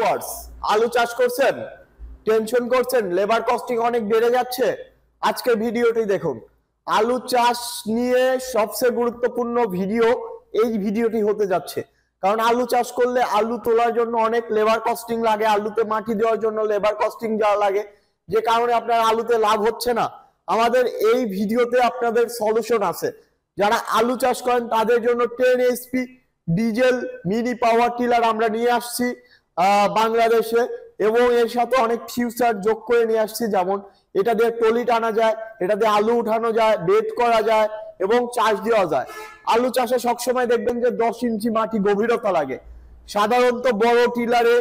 Viewers, আলু চাষ করছেন, টেনশন করছেন, লেবার কস্টিং অনেক বেড়ে যাচ্ছে, আজকের ভিডিওটি দেখুন। আলু চাষ নিয়ে সবচেয়ে গুরুত্বপূর্ণ ভিডিও এই ভিডিওটি হতে যাচ্ছে। কারণ আলু চাষ করলে আলু তোলার জন্য অনেক লেবার কস্টিং লাগে, আলুতে মাটি দেওয়ার জন্য লেবার কস্টিং যাওয়া লাগে, যে কারণে আপনার আলুতে লাভ হচ্ছে না। আমাদের এই ভিডিওতে আপনাদের সলিউশন আছে। যারা আলু চাষ করেন তাদের জন্য 10 HP diesel mini power tiller আমরা নিয়ে আসছি বাংলাদেশে, এবং এর সাথে অনেক ফিউচার যোগ করে নিয়ে আসছি। যেমন এটা দিয়ে টলি টানা যায়, এটা দিয়ে আলু উঠানো যায়, বেড করা যায় এবং চাষ দেওয়া যায়। আলু চাষে সবসময় দেখবেন যে 10 ইঞ্চি মাটি গভীরতা লাগে। সাধারণত বড় টিলারে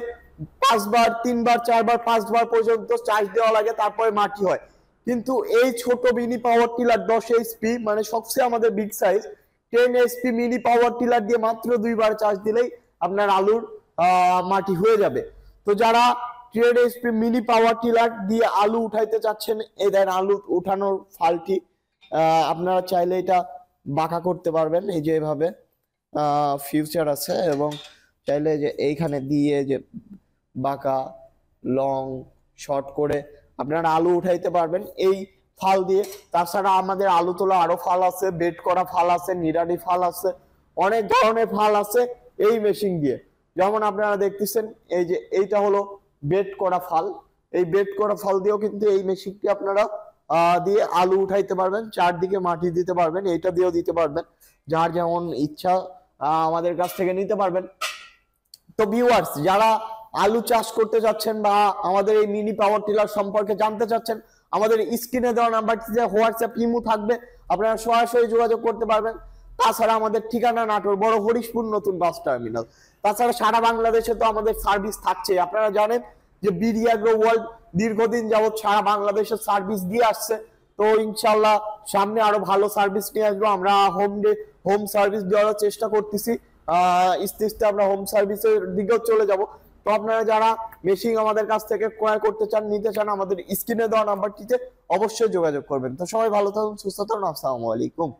5 বার 3 বার 4 বার 5 বার পর্যন্ত চাষ দেওয়া লাগে, তারপরে মাটি হয়। কিন্তু এই ছোট মিনি পাওয়ার টিলার 10 HP, মানে সবচেয়ে আমাদের big size 10 HP mini power tiller দিয়ে মাত্র 2 বার চাষ দিলেই আপনার আলুর মাটি হয়ে যাবে। তো যারা 10 HP মিনি পাওয়ার টিলার দিয়ে আলু উঠাইতে চাচ্ছেন, এই দেন আলু উঠানোর ফালটি আপনারা চাইলে এটা বাঁকা করতে পারবেন, এই যে এভাবে ফিউচার আছে, এবং চাইলে যে এইখানে দিয়ে যে বাঁকা লং শর্ট করে আপনারা আলু উঠাইতে পারবেন এই ফাল দিয়ে। তাছাড়া আমাদের আলু তোলা আরো ফাল আছে, বেড করা ফাল আছে, নিরানি ফাল আছে, অনেক ধরনের ফাল আছে এই মেশিন দিয়ে। যেমন আপনারা দেখতেছেন এই যে এইটা হলো বেড করা ফাল, এই বেড করা ফাল দিয়েও কিন্তু এই মেশিনটি আপনারা দিয়ে আলু উঠাইতে পারবেন, চারদিকে মাটি দিতে পারবেন, এইটা দিয়েও দিতে পারবেন, যার যেমন ইচ্ছা আমাদের কাছ থেকে নিতে পারবেন। তো ভিউয়ার্স, যারা আলু চাষ করতে যাচ্ছেন বা আমাদের এই মিনি পাওয়ার টিলার সম্পর্কে জানতে চাচ্ছেন, আমাদের স্ক্রিনে দেওয়া নাম্বারটিতে হোয়াটসঅ্যাপ ইমো থাকবে, আপনারা সরাসরি যোগাযোগ করতে পারবেন। তাছাড়া আমাদের ঠিকানা নাটোর বড় হরিশপুর নতুন বাস টার্মিনাল। তাছাড়া সারা বাংলাদেশে তো আমাদের সার্ভিস থাকছে। আপনারা জানেন যে বিডি অ্যাগ্রো ওয়ার্ল্ড দীর্ঘদিন যাবত সারা বাংলাদেশে সার্ভিস দিয়ে আসছে। তো ইনশাল্লাহ সামনে আরো ভালো সার্ভিস নিয়ে আসবো। আমরা হোম সার্ভিস দেওয়ার চেষ্টা করতেছি, আস্তে আস্তে আমরা হোম সার্ভিসের দিকেও চলে যাব। তো আপনারা যারা মেশিন আমাদের কাছ থেকে ক্রয় করতে চান, নিতে চান, আমাদের স্ক্রিনে দেওয়া নাম্বারটিতে অবশ্যই যোগাযোগ করবেন। তো সবাই ভালো থাকুন, সুস্থ থাকুন, আসসালামু আলাইকুম।